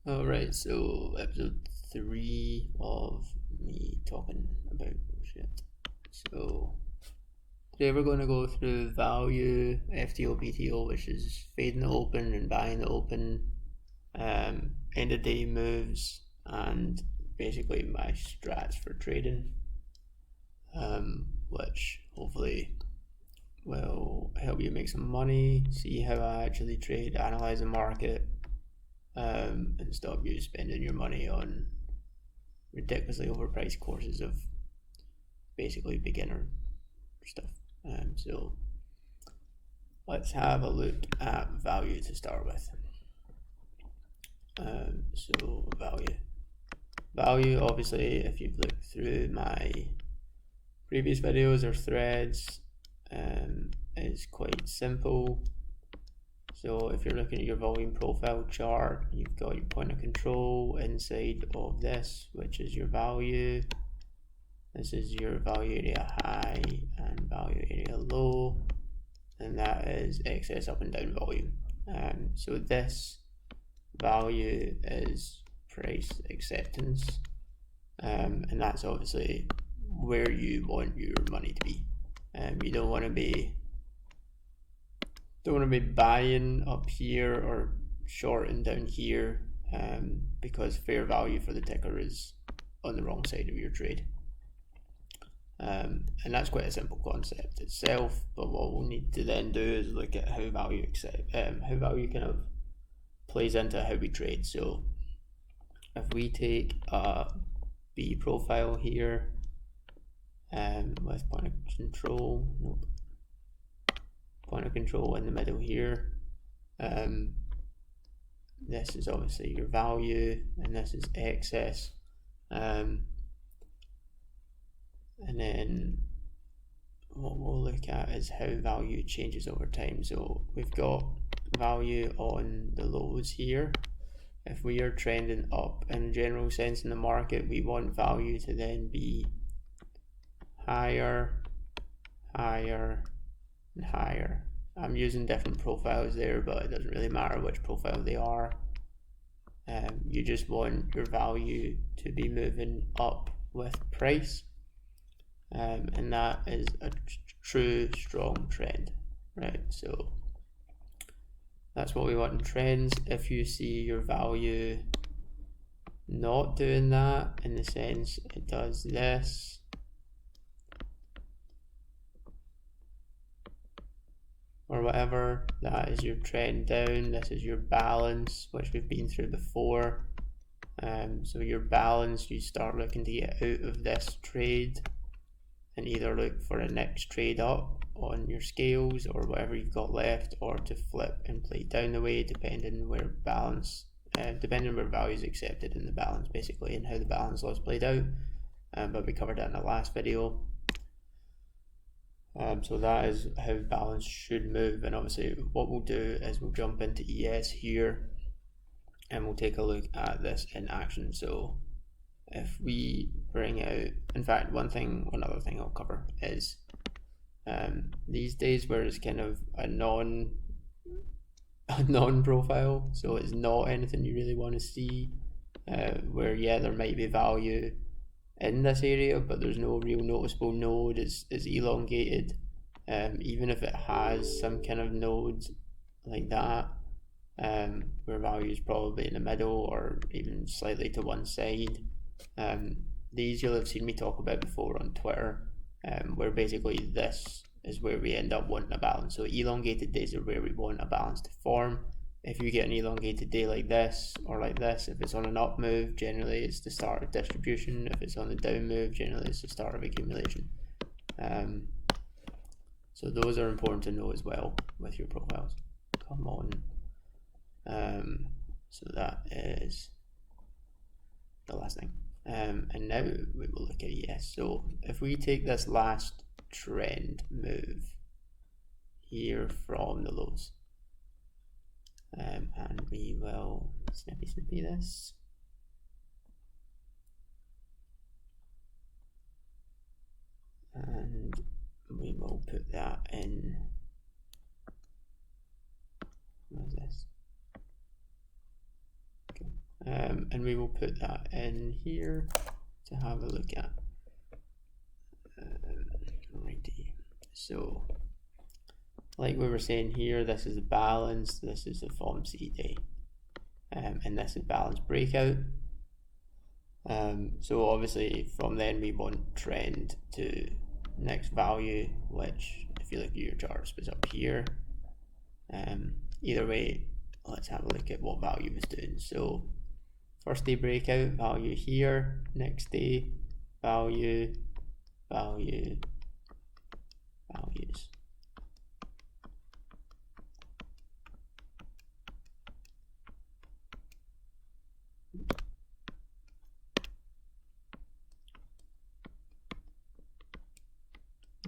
Alright, so episode 3 of me talking about shit. So today we're going to go through value, FTO, BTO, which is fading the open and buying the open, end of day moves, and basically my strats for trading, which hopefully will help you make some money, see how I actually trade, analyze the market, and stop you spending your money on ridiculously overpriced courses of basically beginner stuff. So let's have a look at value to start with. So value, obviously, if you've looked through my previous videos or threads, is quite simple. So if you're looking at your volume profile chart, you've got your point of control inside of this, which is your value. This is your value area high and value area low, and that is excess up and down volume. So this value is price acceptance, and that's obviously where you want your money to be. You don't want to be buying up here or shorting down here, because fair value for the ticker is on the wrong side of your trade. And that's quite a simple concept itself, but what we'll need to then do is look at how value kind of plays into how we trade. So if we take a B profile here, with point of control in the middle here, this is obviously your value and this is excess, and then what we'll look at is how value changes over time. So we've got value on the lows here. If we are trending up in a general sense in the market, we want value to then be higher, higher, and higher. I'm using different profiles there, but it doesn't really matter which profile they are. You just want your value to be moving up with price, and that is a true strong trend, right? So that's what we want in trends. If you see your value not doing that, in the sense it does this, or whatever, that is your trend down. This is your balance, which we've been through before. So your balance, you start looking to get out of this trade and either look for a next trade up on your scales or whatever you've got left, or to flip and play down the way, depending where value is accepted in the balance, basically, and how the balance laws played out. But we covered that in the last video. So that is how balance should move, and obviously what we'll do is we'll jump into ES here and we'll take a look at this in action. So if we bring out, in fact, one other thing I'll cover is these days where it's kind of a non-profile, so it's not anything you really want to see, where there might be value in this area, but there's no real noticeable node, is elongated. Even if it has some kind of node like that, where value is probably in the middle or even slightly to one side. These you'll have seen me talk about before on Twitter, where basically this is where we end up wanting a balance. So elongated days are where we want a balance to form. If you get an elongated day like this or like this, if it's on an up move, generally it's the start of distribution. If it's on the down move, generally it's the start of accumulation. So those are important to know as well with your profiles. Come on. So that is the last thing. And now we will look at ES. So if we take this last trend move here from the lows, and we will snippy this, and we will put that in, what is this? Okay. and we will put that in here to have a look at. Righty. So like we were saying here, this is the balance, this is the form C day, and this is balance breakout. So obviously from then we want trend to next value, which if you look at your charts was up here. Either way, let's have a look at what value was doing. So first day breakout, value here, next day, value, value, values.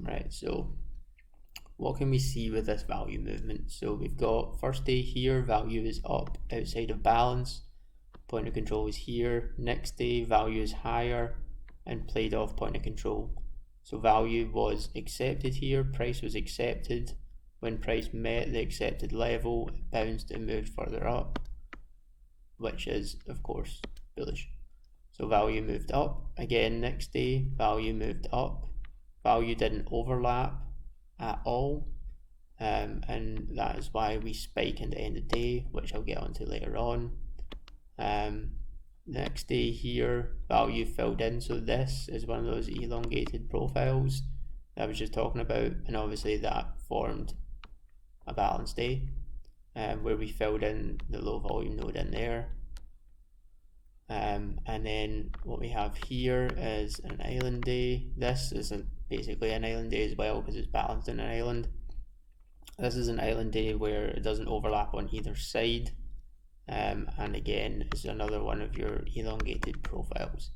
Right, so what can we see with this value movement? So we've got first day here, value is up outside of balance, point of control is here, next day value is higher and played off point of control. So value was accepted here, price was accepted. When price met the accepted level, it bounced and moved further up, which is of course bullish. So value moved up again. Next day value moved up, value didn't overlap at all, and that is why we spike in the end of day, which I'll get onto later on. Next day here, value filled in, so this is one of those elongated profiles that I was just talking about, and obviously that formed a balance day, where we filled in the low volume node in there. And then what we have here is an island day. This is basically an island day as well because it's balanced in an island. This is an island day where it doesn't overlap on either side, and again it's another one of your elongated profiles,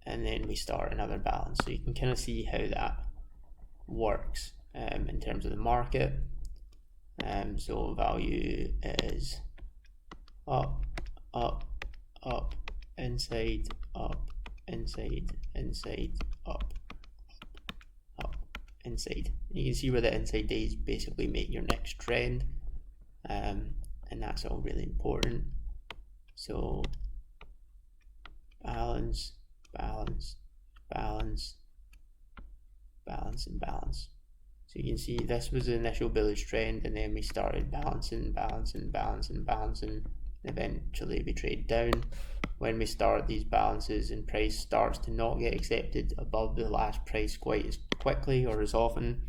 and then we start another balance. So you can kind of see how that works in terms of the market. So value is up, up, up, inside, up, inside, inside, up, up, inside. You can see where the inside days basically make your next trend, and that's all really important. So balance, balance, balance, balance, and balance. So you can see this was the initial bullish trend, and then we started balancing, balancing, balancing, balancing, and eventually we trade down. When we start these balances and price starts to not get accepted above the last price quite as quickly or as often,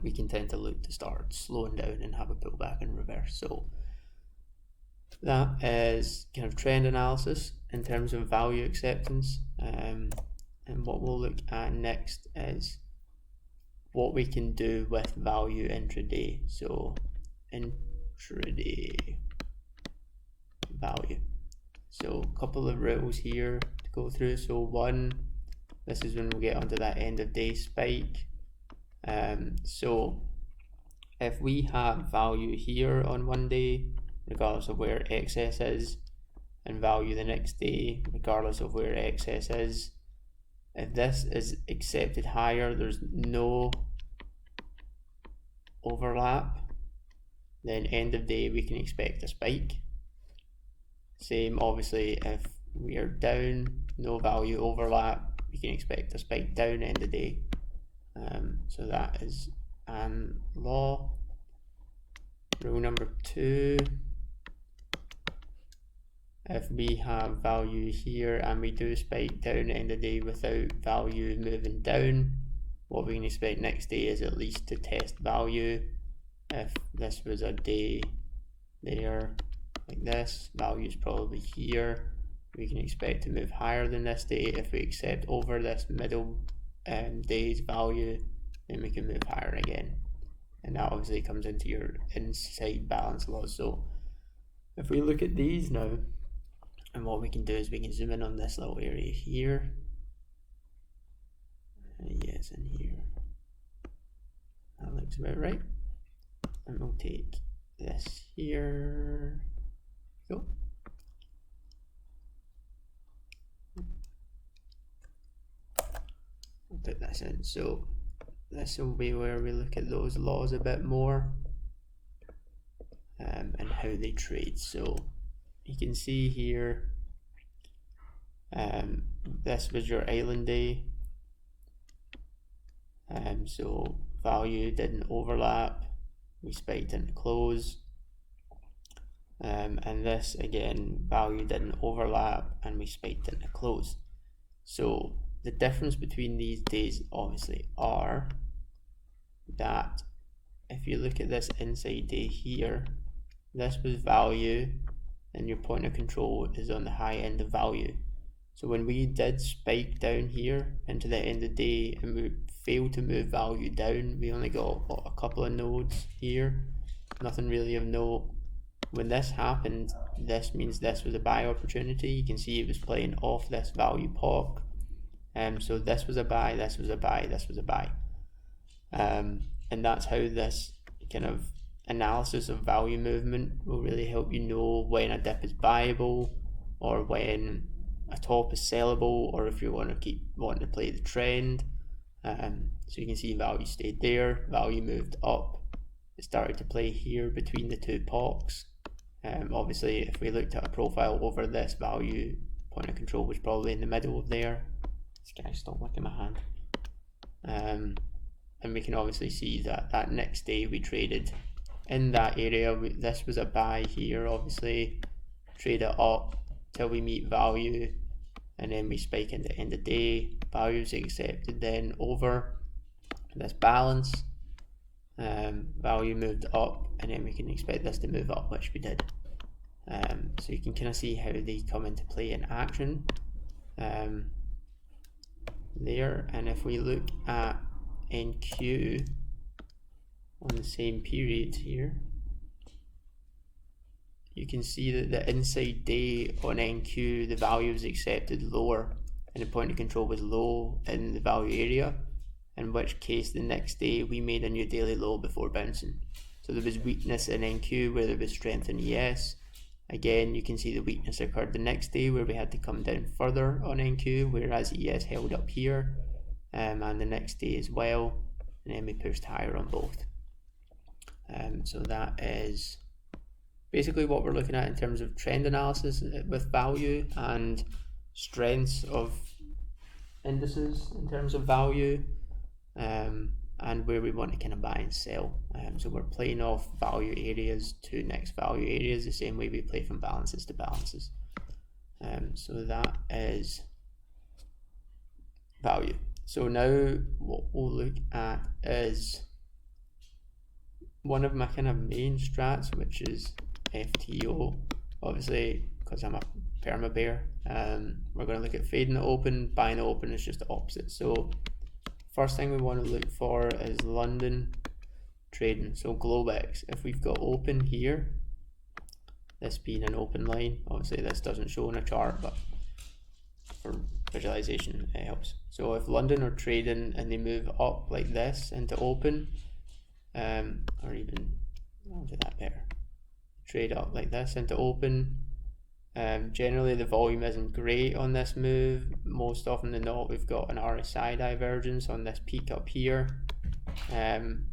we can tend to look to start slowing down and have a pullback in reverse. So that is kind of trend analysis in terms of value acceptance, and what we'll look at next is what we can do with value intraday. So intraday value. So a couple of rules here to go through. So one, this is when we get onto that end of day spike. So if we have value here on one day, regardless of where excess is, and value the next day, regardless of where excess is, if this is accepted higher, there's no overlap, then end of day we can expect a spike. Same obviously if we are down, no value overlap, we can expect a spike down end of day. So that is an law. Rule number 2, if we have value here and we do spike down end of day without value moving down, what we can expect next day is at least to test value. If this was a day there like this, value is probably here, we can expect to move higher than this day. If we accept over this middle day's value, then we can move higher again, and that obviously comes into your inside balance laws. So if we look at these now, and what we can do is we can zoom in on this little area here. Yes, in here. That looks about right. And we'll take this here. Go. I'll put this in. So this will be where we look at those laws a bit more, and how they trade. So you can see here, this was your island day, so value didn't overlap, we spiked into close, and this again, value didn't overlap and we spiked into close. So the difference between these days obviously are that if you look at this inside day here, this was value and your point of control is on the high end of value. So when we did spike down here into the end of the day and we failed to move value down, we only got a couple of nodes here, nothing really of note. When this happened, this means this was a buy opportunity. You can see it was playing off this value POC. So this was a buy, this was a buy, this was a buy. And that's how this kind of analysis of value movement will really help you know when a dip is buyable or when a top is sellable, or if you want to keep wanting to play the trend. So you can see value stayed there, value moved up, it started to play here between the two POCs. Obviously if we looked at a profile over this, value point of control was probably in the middle of there. This guy stopped licking my hand. And we can obviously see that that next day we traded in that area. This was a buy here, obviously trade it up till we meet value, and then we spike into end of day, value is accepted then over this balance, value moved up, and then we can expect this to move up, which we did. So you can kind of see how they come into play in action there. And if we look at NQ on the same period here, you can see that the inside day on NQ, the value was accepted lower and the point of control was low in the value area, in which case the next day we made a new daily low before bouncing. So there was weakness in NQ where there was strength in ES. Again, you can see the weakness occurred the next day where we had to come down further on NQ, whereas ES held up here, and the next day as well, and then we pushed higher on both. So that is basically what we're looking at in terms of trend analysis with value and strengths of indices in terms of value, and where we want to kind of buy and sell. So we're playing off value areas to next value areas the same way we play from balances to balances. So that is value. So now what we'll look at is one of my kind of main strats, which is FTO. Obviously, because I'm a perma bear, we're going to look at fading the open. Buying the open is just the opposite. So first thing we want to look for is London trading, so Globex. If we've got open here, this being an open line, obviously this doesn't show in a chart, but for visualization it helps. So if London are trading and they move up like this into open, or even, I'll do that better, trade up like this into open, generally the volume isn't great on this move. Most often than not, we've got an RSI divergence on this peak up here.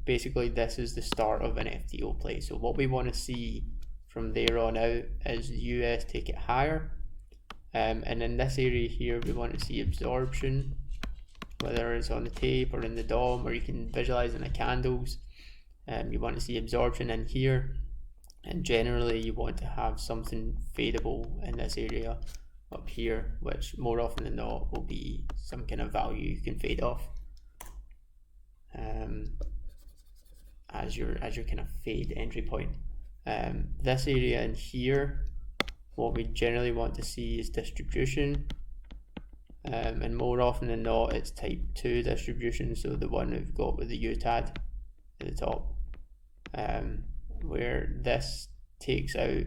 Basically this is the start of an FTO play. So what we want to see from there on out is the US take it higher, and in this area here we want to see absorption, whether it's on the tape or in the DOM, or you can visualize in the candles. You want to see absorption in here, and generally you want to have something fadeable in this area up here, which more often than not will be some kind of value you can fade off as your kind of fade entry point. This area in here, what we generally want to see is distribution, and more often than not it's type 2 distribution, so the one we've got with the UTAD at the top, where this takes out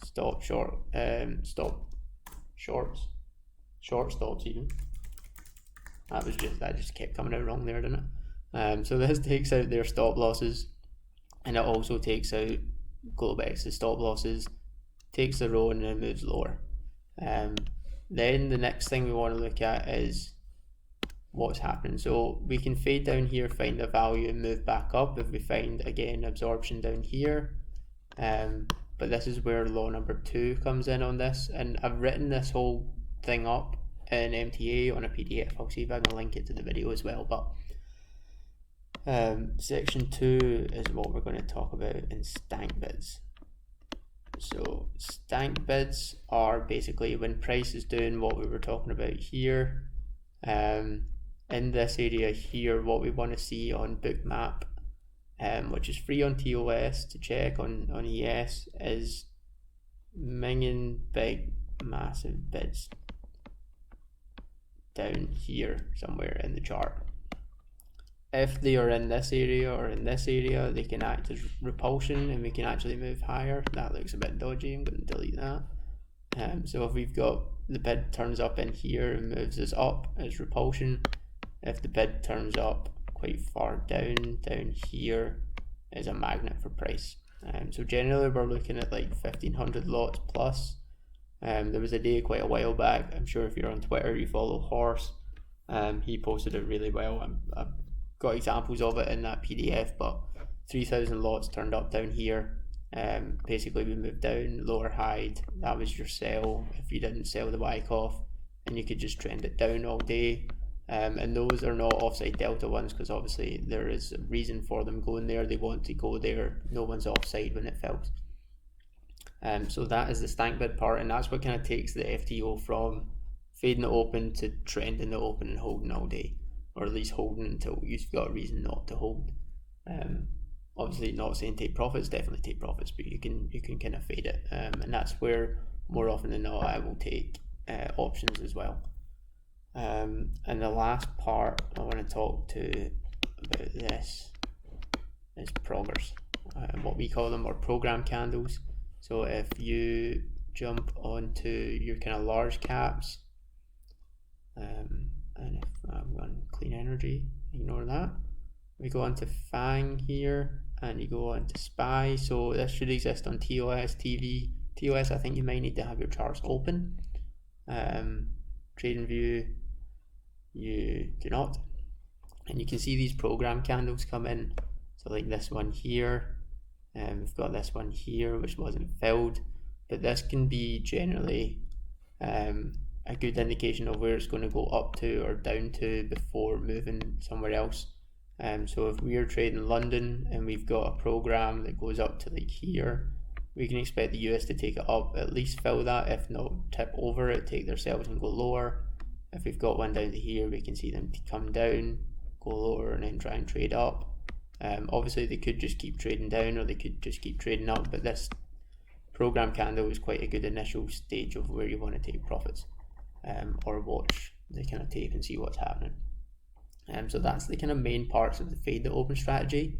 stop short, stop shorts, short stops even. That just kept coming out wrong there, didn't it? So this takes out their stop losses, and it also takes out Globex's stop losses, takes the row and then moves lower. Then the next thing we want to look at is what's happening. So we can fade down here, find a value and move back up if we find again absorption down here, but this is where law number 2 comes in on this, and I've written this whole thing up in MTA on a PDF. I'll see if I can link it to the video as well, but section 2 is what we're going to talk about in stank bids. So stank bids are basically when price is doing what we were talking about here. In this area here, what we want to see on Bookmap, which is free on TOS to check on ES, is minging big massive bids down here somewhere in the chart. If they are in this area or in this area, they can act as repulsion and we can actually move higher. That looks a bit dodgy, I'm going to delete that. So if we've got the bid turns up in here and moves us up, it's repulsion. If the bid turns up quite far down here, is a magnet for price. So generally we're looking at like 1500 lots plus. There was a day quite a while back, I'm sure if you're on Twitter you follow Horse, he posted it really well. I've got examples of it in that PDF, but 3000 lots turned up down here. Basically we moved down, lower hide, that was your sell if you didn't sell the Wyckoff, and you could just trend it down all day. And those are not offside delta ones because obviously there is a reason for them going there, they want to go there, no one's offside when it fills. So that is the stank bid part, and that's what kind of takes the FTO from fading the open to trending the open and holding all day, or at least holding until you've got a reason not to hold. Obviously not saying take profits, definitely take profits, but you can kind of fade it, and that's where more often than not I will take options as well. And the last part I want to talk to about this is proggers, what we call them, or program candles. So if you jump onto your kind of large caps, and if I'm on clean energy, ignore that. We go on to FANG here, and you go on to SPY. So this should exist on TOS, TV. TOS, I think you might need to have your charts open. Trading View, you do not. And you can see these program candles come in. So like this one here, we've got this one here which wasn't filled, but this can be generally a good indication of where it's going to go up to or down to before moving somewhere else. So if we are trading London and we've got a program that goes up to like here, we can expect the US to take it up, at least fill that, if not tip over it, take their sells and go lower. If we've got one down to here, we can see them come down, go lower, and then try and trade up. Obviously they could just keep trading down, or they could just keep trading up, but this program candle is quite a good initial stage of where you want to take profits, or watch the kind of tape and see what's happening. So that's the kind of main parts of the fade the open strategy,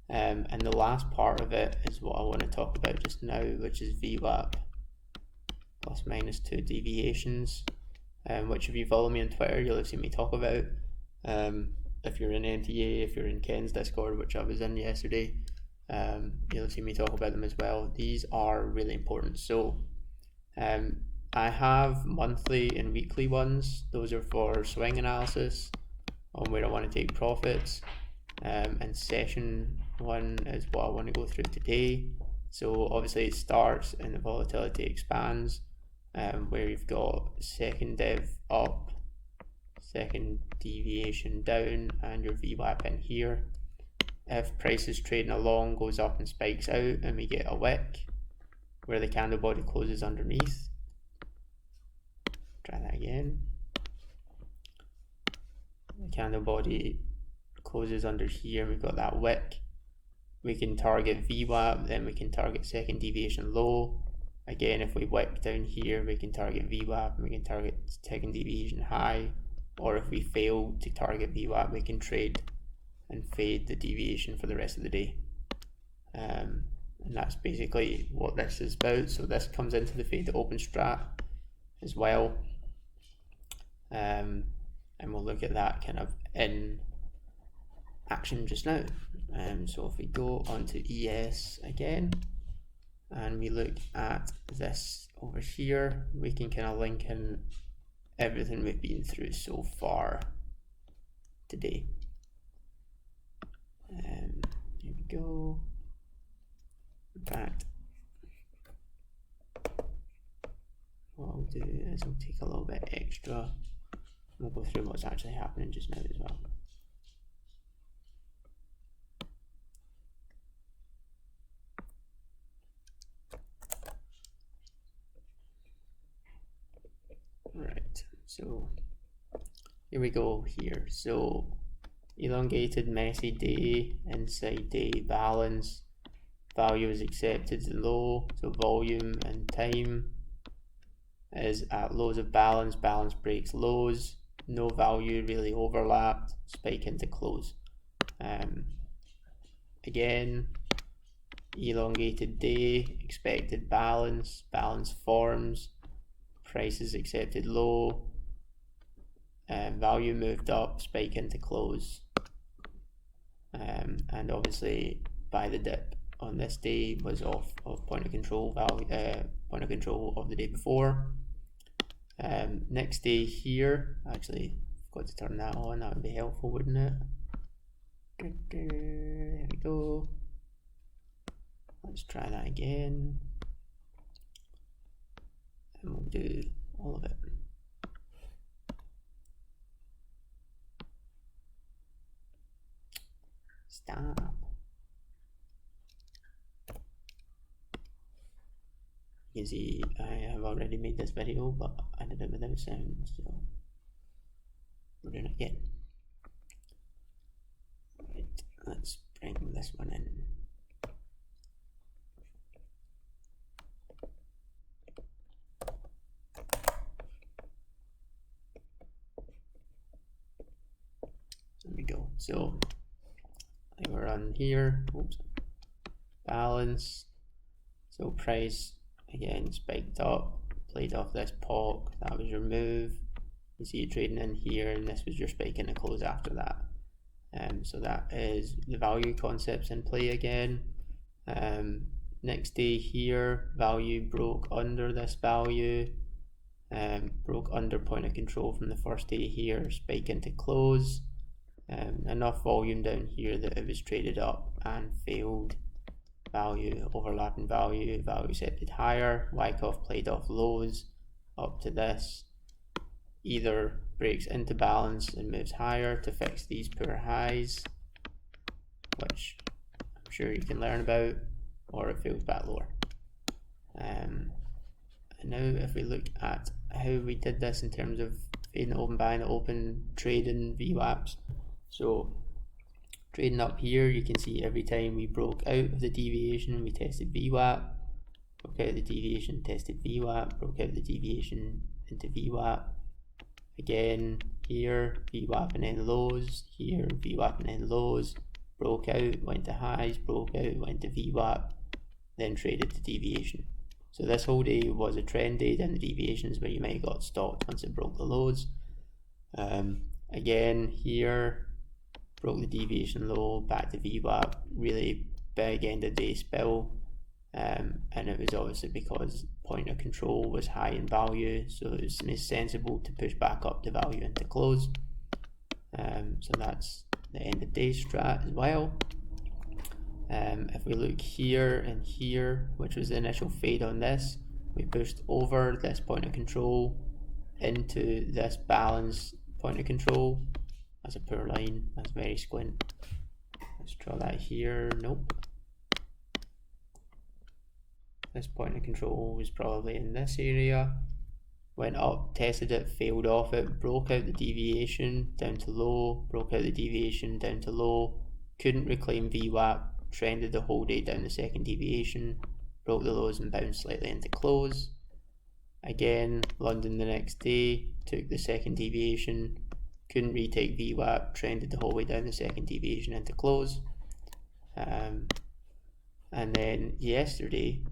and the last part of it is what I want to talk about just now, which is VWAP plus minus 2 deviations, which if you follow me on Twitter you'll have seen me talk about. If you're in MTA, if you're in Ken's Discord, which I was in yesterday, you'll have seen me talk about them as well. These are really important. So I have monthly and weekly ones. Those are for swing analysis on where I want to take profits, and session one is what I want to go through today. So obviously it starts and the volatility expands, where you've got second div up, second deviation down, and your VWAP in here. If price is trading along, goes up and spikes out, and we get a wick where the candle body closes underneath. Try that again. The candle body closes under here, and we've got that wick. We can target VWAP, then we can target second deviation low. Again, if we wick down here, we can target VWAP, and we can target second deviation high. Or if we fail to target VWAP, we can trade and fade the deviation for the rest of the day. And that's basically what this is about. So this comes into the fade to open strat as well. And we'll look at that kind of in action just now. So if we go onto ES again and we look at this over here, we can kind of link in everything we've been through so far today. Here we go. In fact, this will take a little bit extra. We'll go through what's actually happening just now as well. Right, so here we go here. So elongated messy day, inside day balance, value is accepted low, so volume and time is at lows of balance, balance breaks lows, no value really overlapped, spike into close. Again, elongated day, expected balance, balance forms, price is accepted low, value moved up, spike into close, and obviously by the dip on this day was off of point of control value, point of control of the day before. Next day here, actually forgot to turn that on, that would be helpful, wouldn't it? There we go. Let's try that again, and we'll do all of it. Stop. You can see I have already made this video, but I did it without sound, so we're doing it again. Right, let's bring this one in. There we go. So we're on here. Oops. Balance. So price again spiked up, played off this POC. That was your move. You see it trading in here, and this was your spike in the close after that. So that is the value concepts in play again. Next day here, value broke under this value, broke under point of control from the first day here, spike into close. Enough volume down here that it was traded up and failed. Value, overlapping value, value accepted higher, Wyckoff played off lows up to this, either breaks into balance and moves higher to fix these poor highs, which I'm sure you can learn about, or it fails back lower. And now if we look at how we did this in terms of fading open, buying open, trading VWAPs. So trading up here, you can see every time we broke out of the deviation, we tested VWAP, broke out of the deviation, tested VWAP, broke out of the deviation into VWAP. Again, here, VWAP and then lows, here, VWAP and then lows, broke out, went to highs, broke out, went to VWAP, then traded to deviation. So this whole day was a trend day down the deviations where you might have got stopped once it broke the lows. Again, here, broke the deviation low, back to VWAP, really big end of day spill, and it was obviously because point of control was high in value, so it was sensible to push back up the value into close. So that's the end of day strat as well. If we look here and here, which was the initial fade on this, we pushed over this point of control into this balance point of control. That's a poor line, that's very squint. Let's draw that here, nope. This point of control was probably in this area. Went up, tested it, failed off it, broke out the deviation down to low, broke out the deviation down to low, couldn't reclaim VWAP, trended the whole day down the second deviation, broke the lows and bounced slightly into close. Again, London the next day, took the second deviation, couldn't retake VWAP, trended the whole way down the second deviation into close. And then yesterday,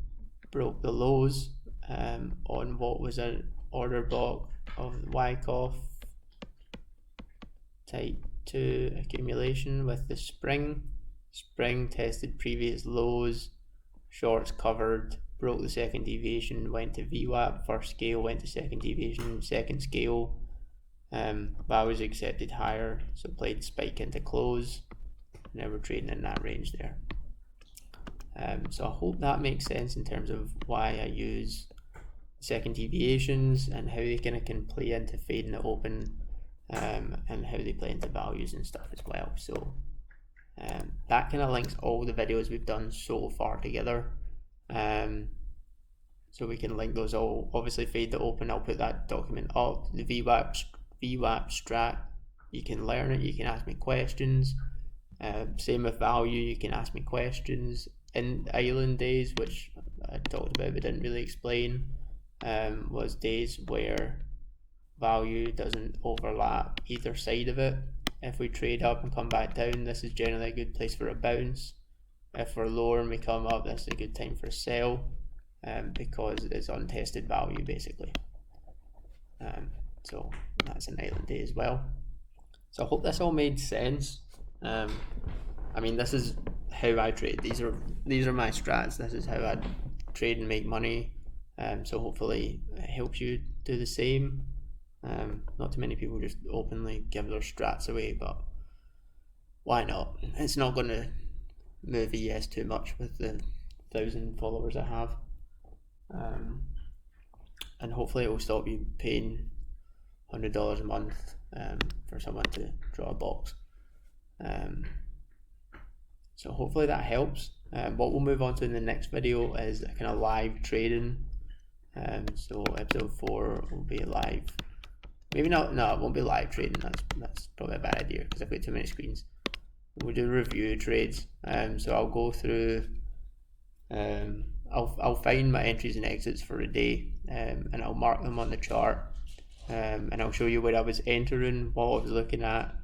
broke the lows on what was an order block of Wyckoff type 2 accumulation with the spring. Spring tested previous lows, shorts covered, broke the second deviation, went to VWAP, first scale, went to second deviation, second scale. Values accepted higher, so played spike into close. Now we're trading in that range there. So I hope that makes sense in terms of why I use second deviations, and how they kind of can play into fade and open, and how they play into values and stuff as well. So that kind of links all the videos we've done so far together. So we can link those all. Obviously, fade to open, I'll put that document up. The VWAP strat, you can learn it, you can ask me questions. Same with value, you can ask me questions. In Island Days, which I talked about but didn't really explain, was days where value doesn't overlap either side of it. If we trade up and come back down, this is generally a good place for a bounce. If we're lower and we come up, this is a good time for a sell, because it's untested value basically. So that's an Island Day as well. So I hope this all made sense. I mean, this is how I trade. These are my strats. This is how I trade and make money. So hopefully it helps you do the same. Not too many people just openly give their strats away, but why not? It's not going to move ES too much with the 1,000 followers I have. And hopefully it will stop you paying $100 a month for someone to draw a box. So hopefully that helps. What we'll move on to in the next video is a kind of live trading. So episode 4 will be live. Maybe not. No, it won't be live trading. That's probably a bad idea because I've got too many screens. We'll do review trades. So I'll go through. I'll find my entries and exits for a day, and I'll mark them on the chart. And I'll show you where I was entering, what I was looking at,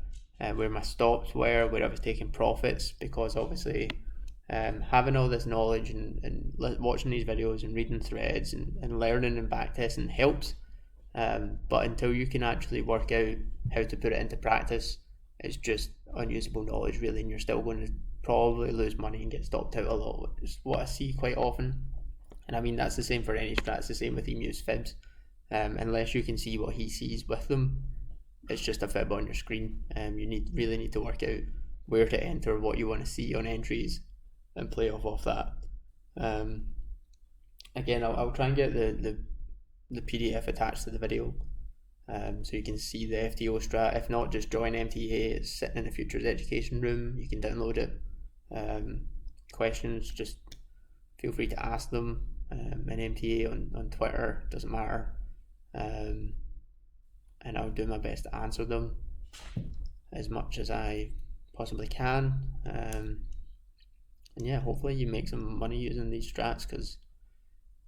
where my stops were, where I was taking profits, because obviously having all this knowledge and watching these videos and reading threads and learning and backtesting helps, but until you can actually work out how to put it into practice, it's just unusable knowledge really, and you're still going to probably lose money and get stopped out a lot, which is what I see quite often. And I mean, that's the same for any strats, the same with Emu's fibs. Unless you can see what he sees with them, it's just a fib on your screen. You really need to work out where to enter, what you want to see on entries, and play off that. Again, I'll try and get the PDF attached to the video, so you can see the FTO strat. If not, just join MTA. It's sitting in the Futures Education room. You can download it. Questions, just feel free to ask them in MTA on Twitter, doesn't matter. And I'll do my best to answer them as much as I possibly can. And yeah, hopefully you make some money using these strats, because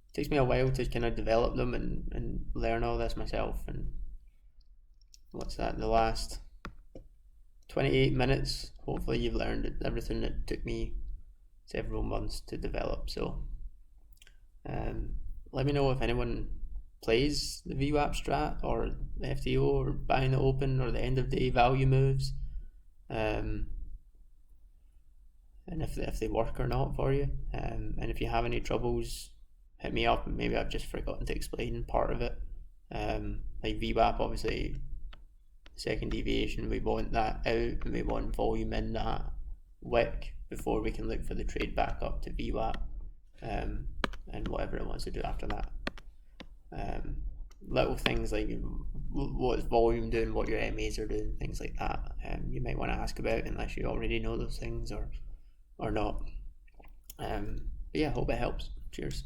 it takes me a while to kind of develop them and learn all this myself. And what's that, the last 28 minutes, hopefully you've learned everything that took me several months to develop. So let me know if anyone plays the VWAP strat or the FTO or buying the open or the end of day value moves, and if they work or not for you. And if you have any troubles, hit me up. Maybe I've just forgotten to explain part of it. Like VWAP, obviously second deviation, we want that out and we want volume in that wick before we can look for the trade back up to VWAP, and whatever it wants to do after that. Little things like what's volume doing, what your MAs are doing, things like that, you might want to ask about unless you already know those things or not. But yeah, hope it helps. Cheers.